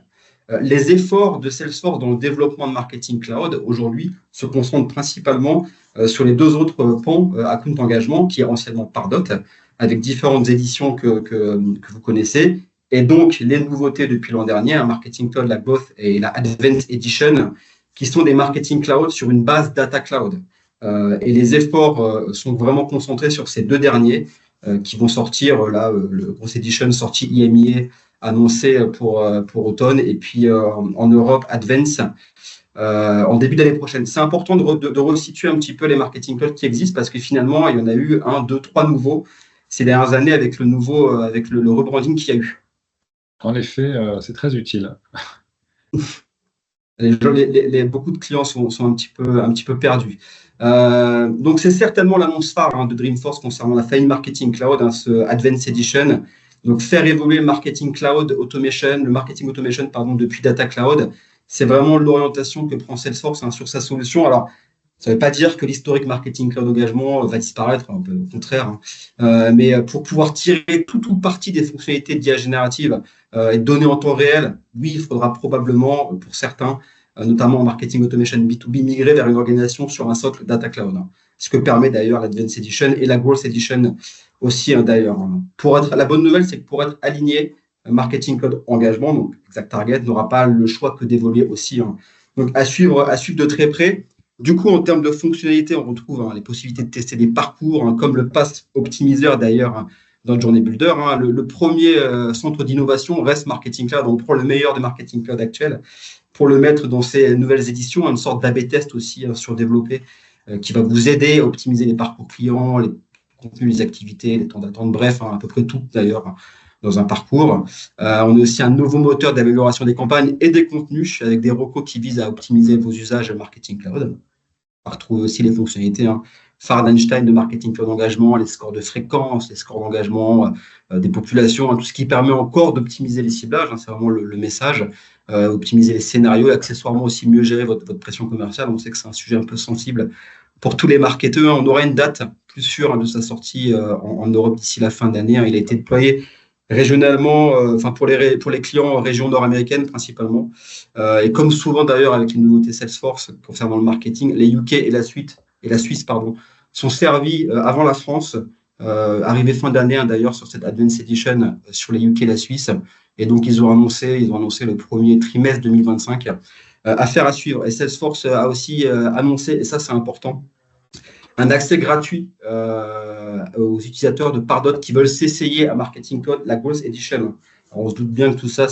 les efforts de Salesforce dans le développement de Marketing Cloud, aujourd'hui, se concentrent principalement sur les deux autres pans, Account Engagement, qui est anciennement Pardot, avec différentes éditions que vous connaissez, et donc les nouveautés depuis l'an dernier, Marketing Cloud, la Growth et la Advanced Edition, qui sont des Marketing Cloud sur une base Data Cloud. Et les efforts sont vraiment concentrés sur ces deux derniers, qui vont sortir, là, le Growth Edition sorti IMIA, annoncé pour automne, et puis en Europe, Advance, en début d'année prochaine. C'est important de resituer un petit peu les Marketing Cloud qui existent, parce que finalement, il y en a eu 1, 2, 3 nouveaux ces dernières années avec le rebranding qu'il y a eu. En effet, c'est très utile. Beaucoup de clients sont un petit peu perdus. Donc, c'est certainement l'annonce phare de Dreamforce concernant la famille Marketing Cloud, ce Advanced Edition. Donc, faire évoluer le Marketing Automation depuis Data Cloud, c'est vraiment l'orientation que prend Salesforce sur sa solution. Alors, ça ne veut pas dire que l'historique Marketing Cloud Engagement va disparaître, un peu au contraire. Mais pour pouvoir tirer tout parti des fonctionnalités d'IA générative et de données en temps réel, oui, il faudra probablement, pour certains, notamment en Marketing Automation B2B, migrer vers une organisation sur un socle Data Cloud. Ce que permet d'ailleurs l'Advanced Edition et la Growth Edition aussi, d'ailleurs. La bonne nouvelle, c'est que pour être aligné, Marketing Cloud Engagement, donc ExactTarget, n'aura pas le choix que d'évoluer aussi. Donc, à suivre de très près. Du coup, en termes de fonctionnalités, on retrouve les possibilités de tester des parcours, comme le Path Optimizer d'ailleurs dans Journey Builder. Le premier centre d'innovation reste Marketing Cloud. On prend le meilleur de Marketing Cloud actuel pour le mettre dans ces nouvelles éditions, une sorte d'A/B test aussi surdéveloppé qui va vous aider à optimiser les parcours clients, les contenus, les activités, les temps d'attente, bref, à peu près tout d'ailleurs dans un parcours. On a aussi un nouveau moteur d'amélioration des campagnes et des contenus avec des recos qui visent à optimiser vos usages Marketing Cloud. On va retrouver aussi les fonctionnalités phares d'Einstein de Marketing Cloud Engagement, les scores de fréquence, les scores d'engagement des populations, tout ce qui permet encore d'optimiser les ciblages, c'est vraiment le message, optimiser les scénarios et accessoirement aussi mieux gérer votre pression commerciale. On sait que c'est un sujet un peu sensible pour tous les marketeurs. On aura une date plus sûre de sa sortie en Europe d'ici la fin d'année. Il a été déployé régionalement, pour les clients en région nord-américaine principalement. Et comme souvent d'ailleurs avec les nouveautés Salesforce concernant le marketing, les UK et la Suisse sont servis avant la France, arrivé fin d'année d'ailleurs sur cette Advanced Edition sur les UK et la Suisse. Et donc ils ont annoncé le premier trimestre 2025. Affaire à suivre. Et Salesforce a aussi annoncé, et ça c'est important, un accès gratuit aux utilisateurs de Pardot qui veulent s'essayer à Marketing Cloud, la Growth Edition. Alors, on se doute bien que tout ça,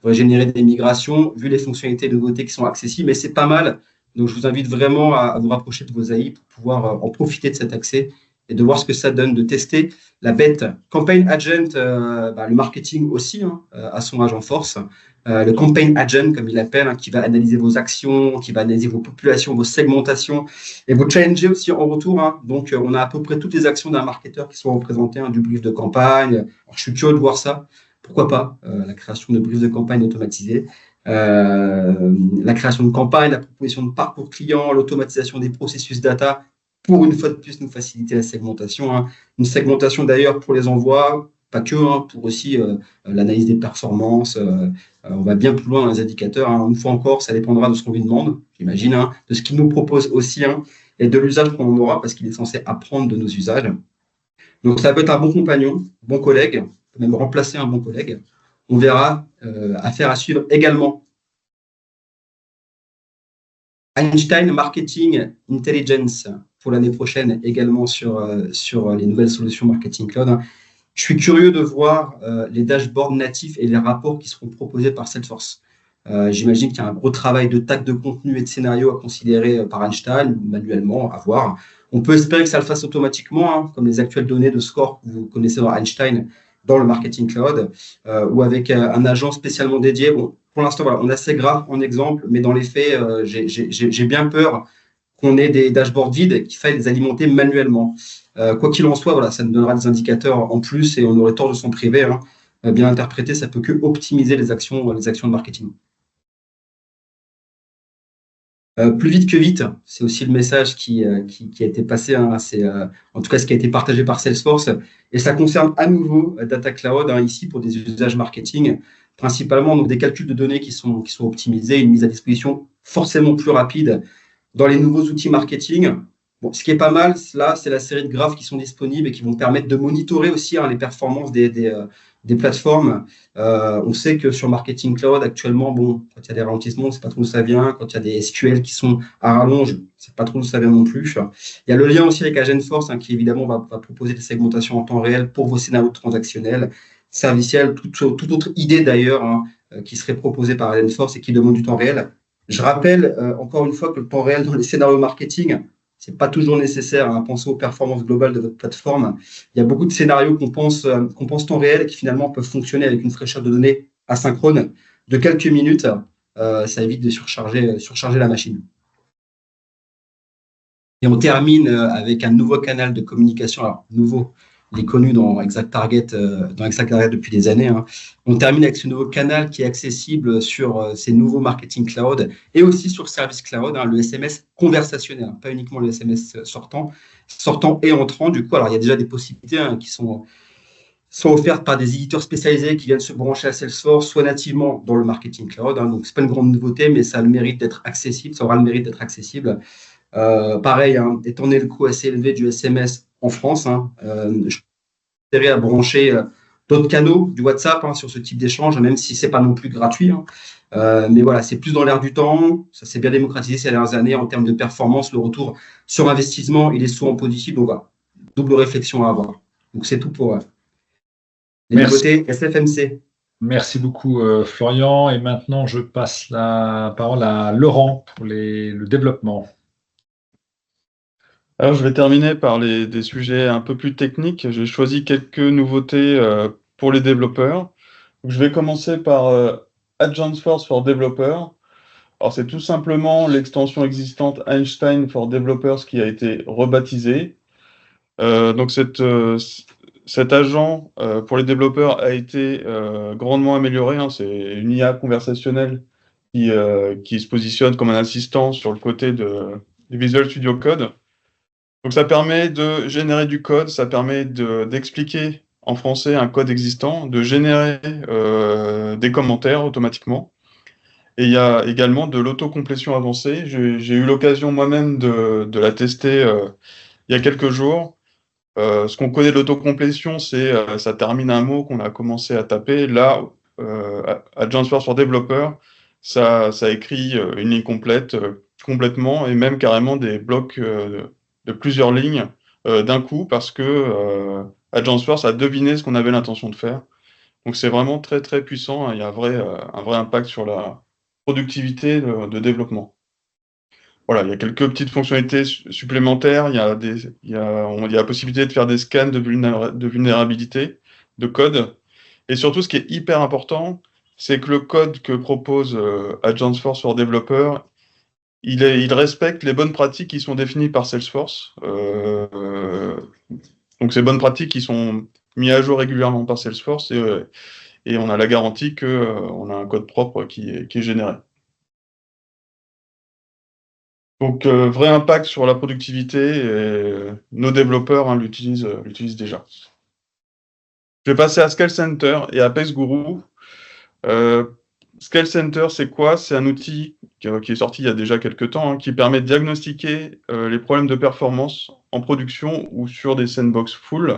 va générer des migrations, vu les fonctionnalités de nouveautés qui sont accessibles, mais c'est pas mal. Donc, je vous invite vraiment à vous rapprocher de vos AI pour pouvoir en profiter de cet accès et de voir ce que ça donne, de tester la bête Campaign Agent, le marketing aussi, à son agent force. Le Campaign Agent, comme il l'appelle, qui va analyser vos actions, qui va analyser vos populations, vos segmentations et vous challenger aussi en retour. Donc, on a à peu près toutes les actions d'un marketeur qui sont représentées, du brief de campagne. Alors, je suis curieux de voir ça. Pourquoi pas la création de briefs de campagne automatisés, la création de campagne, la proposition de parcours client, l'automatisation des processus data pour une fois de plus nous faciliter la segmentation. Une segmentation d'ailleurs pour les envois, pas que, pour aussi l'analyse des performances. On va bien plus loin dans les indicateurs. Une fois encore, ça dépendra de ce qu'on lui demande, j'imagine, de ce qu'il nous propose aussi et de l'usage qu'on en aura parce qu'il est censé apprendre de nos usages. Donc, ça peut être un bon compagnon, bon collègue, peut même remplacer un bon collègue. On verra, affaire à suivre également. Einstein Marketing Intelligence pour l'année prochaine, également sur les nouvelles solutions Marketing Cloud. Je suis curieux de voir les dashboards natifs et les rapports qui seront proposés par Salesforce. J'imagine qu'il y a un gros travail de tag de contenu et de scénario à considérer par Einstein, manuellement, à voir. On peut espérer que ça le fasse automatiquement, comme les actuelles données de score que vous connaissez dans Einstein, dans le Marketing Cloud, ou avec un agent spécialement dédié. Bon, pour l'instant, voilà, on a ces graphes en exemple, mais dans les faits, j'ai bien peur qu'on ait des dashboards vides qu'il faille les alimenter manuellement. Quoi qu'il en soit, voilà, ça nous donnera des indicateurs en plus et on aurait tort de s'en priver. Bien interprété, ça peut que optimiser les actions de marketing. Plus vite que vite, c'est aussi le message qui a été passé, hein, c'est en tout cas ce qui a été partagé par Salesforce. Et ça concerne à nouveau Data Cloud, hein, ici pour des usages marketing, principalement donc, des calculs de données qui sont optimisés, une mise à disposition forcément plus rapide dans les nouveaux outils marketing. Bon, ce qui est pas mal, là, c'est la série de graphes qui sont disponibles et qui vont permettre de monitorer aussi les performances des plateformes. On sait que sur Marketing Cloud, actuellement, bon, quand il y a des ralentissements, on ne sait pas trop d'où ça vient. Quand il y a des SQL qui sont à rallonge, on ne sait pas trop d'où ça vient non plus. Il y a le lien aussi avec Agentforce, qui évidemment va proposer des segmentations en temps réel pour vos scénarios transactionnels, serviciels, toute autre idée d'ailleurs qui serait proposée par Agentforce et qui demande du temps réel. Je rappelle encore une fois que le temps réel dans les scénarios marketing, c'est pas toujours nécessaire à penser aux performances globales de votre plateforme. Il y a beaucoup de scénarios qu'on pense temps réel et qui finalement peuvent fonctionner avec une fraîcheur de données asynchrone de quelques minutes. Ça évite de surcharger la machine. Et on termine avec un nouveau canal de communication. Alors, nouveau, il est connu dans ExactTarget depuis des années. Hein. On termine avec ce nouveau canal qui est accessible sur ces nouveaux Marketing Cloud et aussi sur Service Cloud, le SMS conversationnel, pas uniquement le SMS sortant et entrant. Du coup, alors il y a déjà des possibilités qui sont offertes par des éditeurs spécialisés qui viennent se brancher à Salesforce, soit nativement dans le Marketing Cloud. Donc, c'est pas une grande nouveauté, mais ça a le mérite d'être accessible. Ça aura le mérite d'être accessible. Pareil, étant donné le coût assez élevé du SMS en France, je suis à brancher d'autres canaux du WhatsApp sur ce type d'échange, même si c'est pas non plus gratuit. Mais voilà, c'est plus dans l'air du temps. Ça s'est bien démocratisé ces dernières années en termes de performance. Le retour sur investissement, il est souvent positif. Donc voilà, double réflexion à avoir. Donc c'est tout pour les nouveautés SFMC. Merci beaucoup Florian. Et maintenant, je passe la parole à Laurent pour le développement. Alors, je vais terminer par des sujets un peu plus techniques. J'ai choisi quelques nouveautés pour les développeurs. Donc, je vais commencer par Agentforce for Developers. Alors, c'est tout simplement l'extension existante Einstein for Developers qui a été rebaptisée. Donc, cet agent pour les développeurs a été grandement amélioré. C'est une IA conversationnelle qui se positionne comme un assistant sur le côté du Visual Studio Code. Donc ça permet de générer du code, ça permet d'expliquer en français un code existant, de générer des commentaires automatiquement. Et il y a également de l'autocomplétion avancée. J'ai eu l'occasion moi-même de la tester il y a quelques jours. Ce qu'on connaît de l'autocomplétion, c'est ça termine un mot qu'on a commencé à taper. Là, Agentforce for Developer, ça écrit une ligne complète complètement et même carrément des blocs de plusieurs lignes d'un coup parce que Agentforce a deviné ce qu'on avait l'intention de faire. Donc c'est vraiment très très puissant. Il y a un vrai impact sur la productivité de développement. Voilà, il y a quelques petites fonctionnalités supplémentaires. Il y a la possibilité de faire des scans de vulnérabilité de code. Et surtout, ce qui est hyper important, c'est que le code que propose Agentforce for Developer, il respecte les bonnes pratiques qui sont définies par Salesforce. Donc, ces bonnes pratiques qui sont mises à jour régulièrement par Salesforce et on a la garantie qu'on a un code propre qui est généré. Donc, vrai impact sur la productivité et nos développeurs l'utilisent déjà. Je vais passer à Scale Center et à PaceGuru. Scale Center, c'est quoi? C'est un outil qui est sorti il y a déjà quelques temps, qui permet de diagnostiquer les problèmes de performance en production ou sur des sandbox full.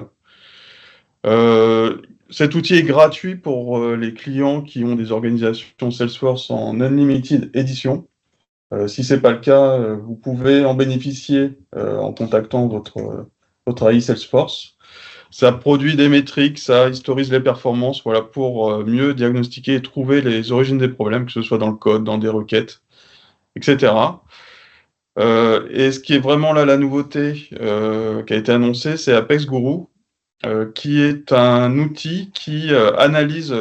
Cet outil est gratuit pour les clients qui ont des organisations Salesforce en Unlimited Edition. Si ce n'est pas le cas, vous pouvez en bénéficier en contactant votre AI Salesforce. Ça produit des métriques, ça historise les performances pour mieux diagnostiquer et trouver les origines des problèmes, que ce soit dans le code, dans des requêtes, etc. Et ce qui est vraiment là la nouveauté qui a été annoncée, c'est Apex Guru, qui est un outil qui analyse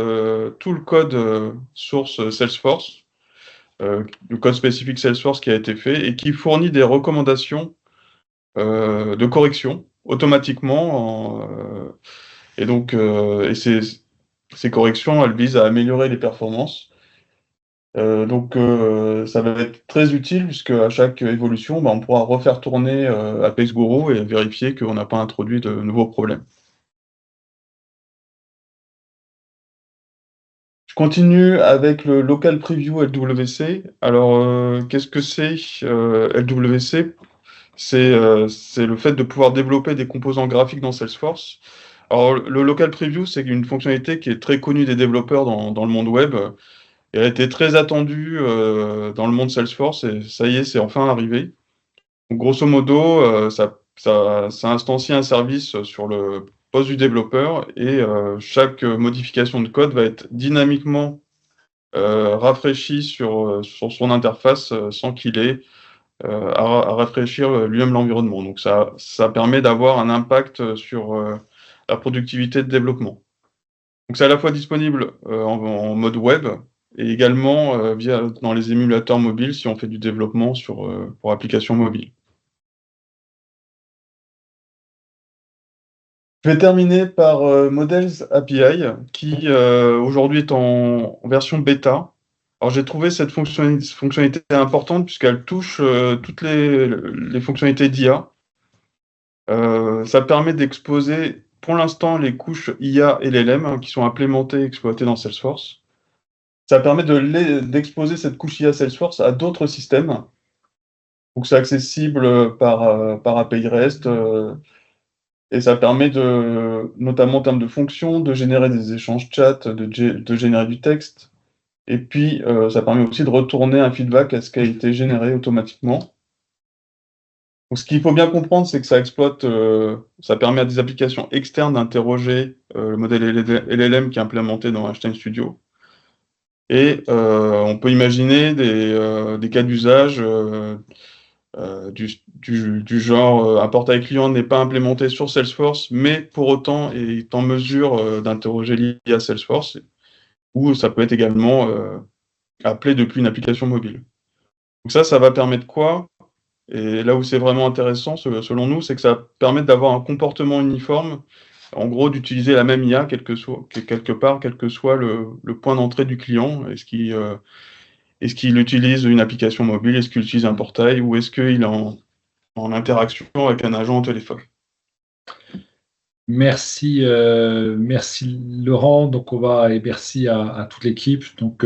tout le code source Salesforce, le code spécifique Salesforce qui a été fait, et qui fournit des recommandations de correction automatiquement. Et donc, ces corrections, elles visent à améliorer les performances. Donc, ça va être très utile puisque à chaque évolution, on pourra refaire tourner Apex Guru et vérifier qu'on n'a pas introduit de nouveaux problèmes. Je continue avec le Local Preview LWC. Alors, qu'est-ce que c'est LWC? C'est le fait de pouvoir développer des composants graphiques dans Salesforce. Alors, le Local Preview, c'est une fonctionnalité qui est très connue des développeurs dans le monde web. Elle a été très attendue dans le monde Salesforce et ça y est, c'est enfin arrivé. Donc, grosso modo, ça instancie un service sur le poste du développeur et chaque modification de code va être dynamiquement rafraîchie sur son interface sans qu'il ait à rafraîchir lui-même l'environnement. Donc ça permet d'avoir un impact sur la productivité de développement. Donc c'est à la fois disponible en mode web et également dans les émulateurs mobiles si on fait du développement pour applications mobiles. Je vais terminer par Models API qui aujourd'hui est en version bêta. Alors j'ai trouvé cette fonctionnalité importante puisqu'elle touche toutes les fonctionnalités d'IA. Ça permet d'exposer pour l'instant les couches IA et LLM qui sont implémentées et exploitées dans Salesforce. Ça permet d'exposer cette couche IA Salesforce à d'autres systèmes. Donc c'est accessible par API REST. Et ça permet notamment en termes de fonctions, de générer des échanges chat, de générer du texte. Et puis, ça permet aussi de retourner un feedback à ce qui a été généré automatiquement. Donc, ce qu'il faut bien comprendre, c'est que ça permet à des applications externes d'interroger le modèle LLM qui est implémenté dans Einstein Studio. Et on peut imaginer des cas d'usage du genre un portail client n'est pas implémenté sur Salesforce, mais pour autant est en mesure d'interroger l'IA Salesforce, ou ça peut être également appelé depuis une application mobile. Donc ça va permettre quoi? Et là où c'est vraiment intéressant, selon nous, c'est que ça permet d'avoir un comportement uniforme, en gros d'utiliser la même IA quel que soit le point d'entrée du client. Est-ce qu'il utilise une application mobile? Est-ce qu'il utilise un portail? Ou est-ce qu'il est en interaction avec un agent au téléphone? Merci Laurent. Donc et merci à toute l'équipe. Donc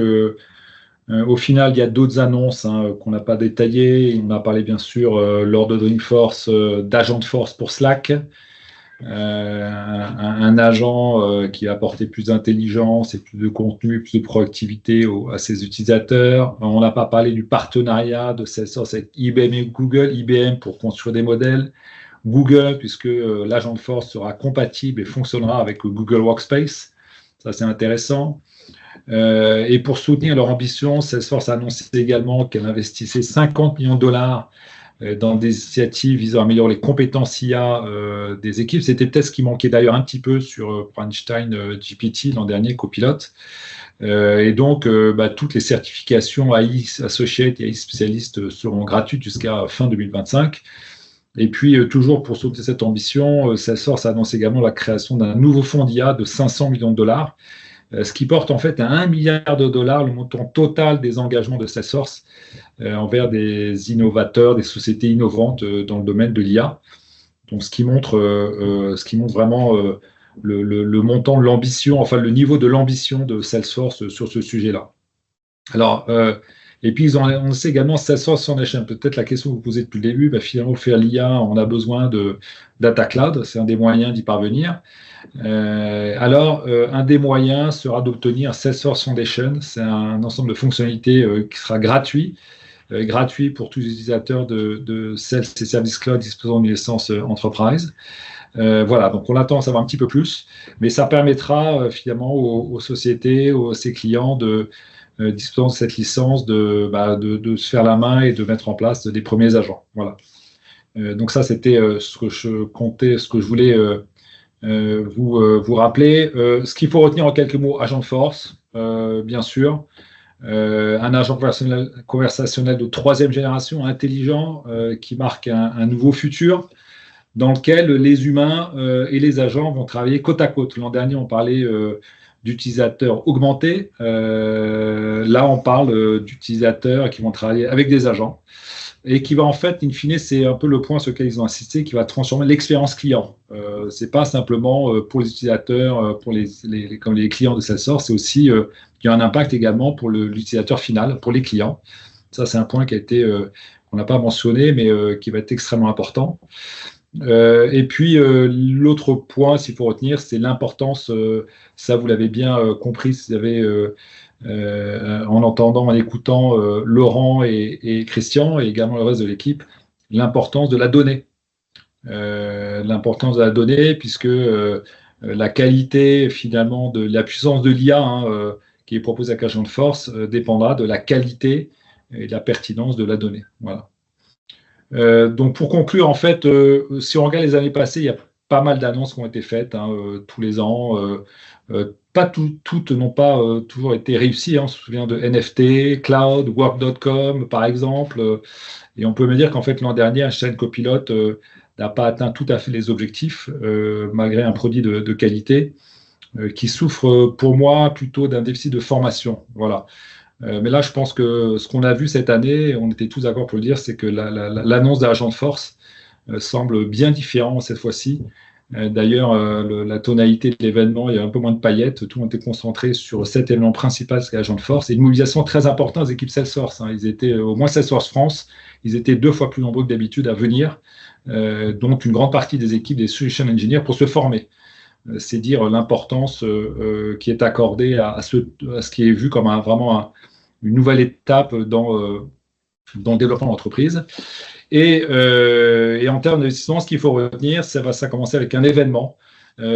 au final, il y a d'autres annonces qu'on n'a pas détaillées. On a parlé bien sûr lors de Dreamforce d'Agentforce pour Slack. Un agent qui va apporter plus d'intelligence et plus de contenu, plus de proactivité à ses utilisateurs. On n'a pas parlé du partenariat de Salesforce avec IBM et Google. IBM pour construire des modèles. Google, puisque l'Agentforce sera compatible et fonctionnera avec Google Workspace. Ça, c'est intéressant. Et pour soutenir leur ambition, Salesforce a annoncé également qu'elle investissait 50 millions de dollars dans des initiatives visant à améliorer les compétences IA des équipes. C'était peut-être ce qui manquait d'ailleurs un petit peu sur Einstein GPT l'an dernier, Copilote. Et donc, toutes les certifications AI Associate et AI Spécialiste seront gratuites jusqu'à fin 2025. Et puis, toujours pour soutenir cette ambition, Salesforce annonce également la création d'un nouveau fonds d'IA de 500 millions de dollars, ce qui porte en fait à 1 milliard de dollars le montant total des engagements de Salesforce envers des innovateurs, des sociétés innovantes dans le domaine de l'IA. Donc, ce qui montre vraiment le montant de l'ambition, enfin le niveau de l'ambition de Salesforce sur ce sujet-là. Alors, et puis, on sait également Salesforce Foundation. Peut-être la question que vous posez depuis le début, finalement, faire l'IA, on a besoin de Data Cloud. C'est un des moyens d'y parvenir. Un des moyens sera d'obtenir Salesforce Foundation. C'est un ensemble de fonctionnalités qui sera gratuit pour tous les utilisateurs de Sales et Service Cloud disposant d'une licence Enterprise. Voilà, donc on attend à savoir un petit peu plus, mais ça permettra finalement aux sociétés, à ses clients disposant de cette licence de se faire la main et de mettre en place des premiers agents. Voilà. Donc ça, c'était ce que je voulais vous rappeler. Ce qu'il faut retenir en quelques mots, Agentforce, bien sûr. Un agent conversationnel de 3e génération, intelligent, qui marque un nouveau futur dans lequel les humains et les agents vont travailler côte à côte. L'an dernier, on parlait d'utilisateurs augmentés. Là, on parle d'utilisateurs qui vont travailler avec des agents et qui va en fait, in fine, c'est un peu le point sur lequel ils ont insisté, qui va transformer l'expérience client. C'est pas simplement pour les utilisateurs, pour comme les clients de Salesforce, c'est aussi il y a un impact également pour l'utilisateur final, pour les clients. Ça, c'est un point qui a été qu'on n'a pas mentionné, mais qui va être extrêmement important. Et puis, l'autre point, s'il faut retenir, c'est l'importance, ça vous l'avez bien compris, si vous avez, en entendant, en écoutant Laurent et Christian, et également le reste de l'équipe, l'importance de la donnée. L'importance de la donnée, puisque la qualité, finalement, de la puissance de l'IA qui est proposée avec Agent Force dépendra de la qualité et de la pertinence de la donnée. Voilà. Donc pour conclure, en fait, si on regarde les années passées, il y a pas mal d'annonces qui ont été faites tous les ans. Pas toutes n'ont pas toujours été réussies. On se souvient de NFT, Cloud, Work.com par exemple. Et on peut me dire qu'en fait l'an dernier, Einstein Copilot n'a pas atteint tout à fait les objectifs, malgré un produit de qualité, qui souffre pour moi plutôt d'un déficit de formation. Voilà. Mais là, je pense que ce qu'on a vu cette année, on était tous d'accord pour le dire, c'est que l'annonce d'Agent de Force semble bien différente cette fois-ci. D'ailleurs, la tonalité de l'événement, il y a un peu moins de paillettes. Tout le monde était concentré sur cet événement principal, c'est Agent de Force. Et une mobilisation très importante des équipes Salesforce. Ils étaient, au moins Salesforce France, ils étaient 2 fois plus nombreux que d'habitude à venir. Donc, une grande partie des équipes des Solution Engineers pour se former. C'est dire l'importance qui est accordée à ce qui est vu comme vraiment une nouvelle étape dans le développement de l'entreprise. Et en termes d'investissement, ce qu'il faut retenir, ça va commencer avec un événement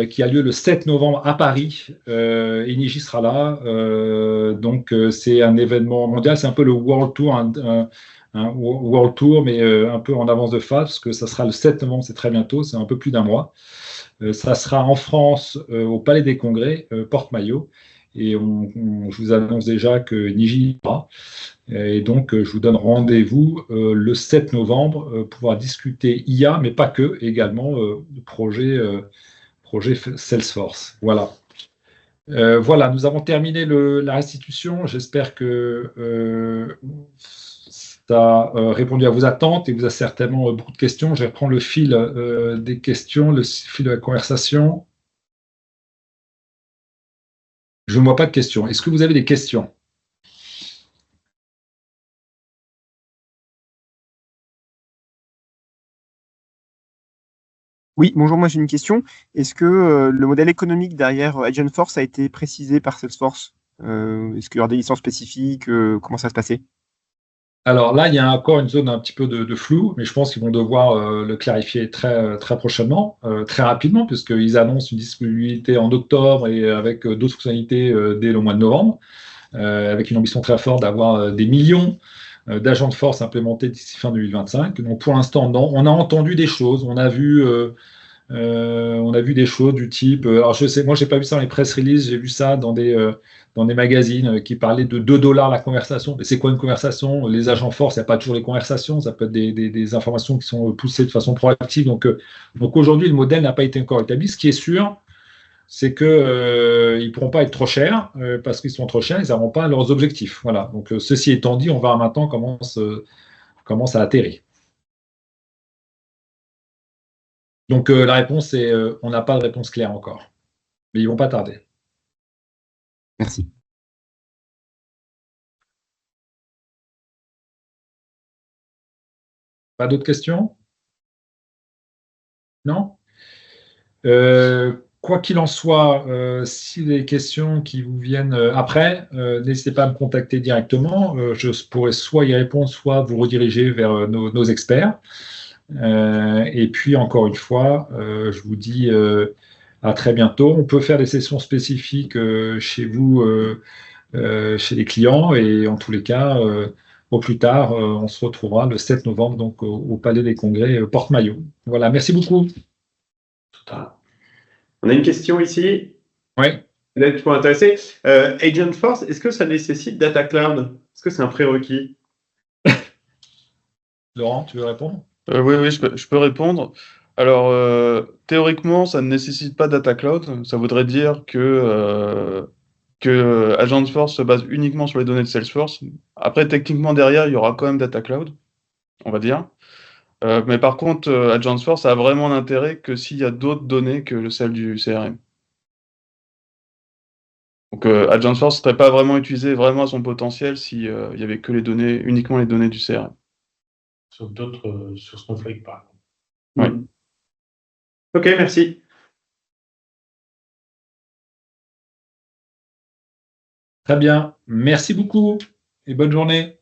qui a lieu le 7 novembre à Paris. Inigi sera là. Donc, c'est un événement mondial. C'est un peu le World Tour, un World Tour, mais un peu en avance de phase, parce que ça sera le 7 novembre, c'est très bientôt, c'est un peu plus d'un mois. Ça sera en France, au Palais des Congrès, Porte-Maillot. Et je vous annonce déjà que Niji y sera. Et donc, je vous donne rendez-vous le 7 novembre pour pouvoir discuter IA, mais pas que, également de projet Salesforce. Voilà. Voilà, nous avons terminé la restitution. J'espère que ça a répondu à vos attentes et vous a certainement beaucoup de questions. Je vais reprendre le fil des questions, le fil de la conversation. Je ne vois pas de questions. Est-ce que vous avez des questions? Oui, bonjour, moi j'ai une question. Est-ce que le modèle économique derrière Agent Force a été précisé par Salesforce? Est-ce qu'il y aura des licences spécifiques? Comment ça va se passer? Alors là, il y a encore une zone un petit peu de flou, mais je pense qu'ils vont devoir le clarifier très, très prochainement, très rapidement, puisqu'ils annoncent une disponibilité en octobre et avec d'autres fonctionnalités dès le mois de novembre, avec une ambition très forte d'avoir des millions d'agents de force implémentés d'ici fin 2025. Donc pour l'instant, non. On a entendu des choses, on a vu des choses du type. Alors je sais, moi j'ai pas vu ça dans les press releases, j'ai vu ça dans des magazines qui parlaient de 2 $ la conversation. Mais c'est quoi une conversation? Les agents force, il n'y a pas toujours les conversations, ça peut être des informations qui sont poussées de façon proactive. Donc aujourd'hui, le modèle n'a pas été encore établi. Ce qui est sûr, c'est qu'ils ne pourront pas être trop chers, parce qu'ils sont trop chers, ils n'auront pas leurs objectifs. Voilà. Donc ceci étant dit, on verra maintenant comment ça atterrit. Donc la réponse est, on n'a pas de réponse claire encore, mais ils ne vont pas tarder. Merci. Pas d'autres questions? Non? Quoi qu'il en soit, si les questions qui vous viennent après, n'hésitez pas à me contacter directement. Je pourrai soit y répondre, soit vous rediriger vers nos experts. Et puis, encore une fois, je vous dis à très bientôt. On peut faire des sessions spécifiques chez vous, chez les clients, et en tous les cas, au plus tard, on se retrouvera le 7 novembre donc, au Palais des Congrès, Porte-Maillot. Voilà, merci beaucoup. On a une question ici. Oui. Peut-être pour intéresser. Agent Force, est-ce que ça nécessite Data Cloud? Est-ce que c'est un prérequis? Laurent, tu veux répondre? Oui, je peux répondre. Alors, théoriquement, ça ne nécessite pas Data Cloud. Ça voudrait dire que que Agentforce se base uniquement sur les données de Salesforce. Après, techniquement, derrière, il y aura quand même Data Cloud, on va dire. Mais par contre, Agentforce a vraiment d'intérêt que s'il y a d'autres données que celles du CRM. Donc, Agentforce ne serait pas vraiment utilisé vraiment à son potentiel s'il y avait que uniquement les données du CRM. Sur d'autres, sur Snowflake, par exemple. Oui. Ok, merci. Très bien. Merci beaucoup et bonne journée.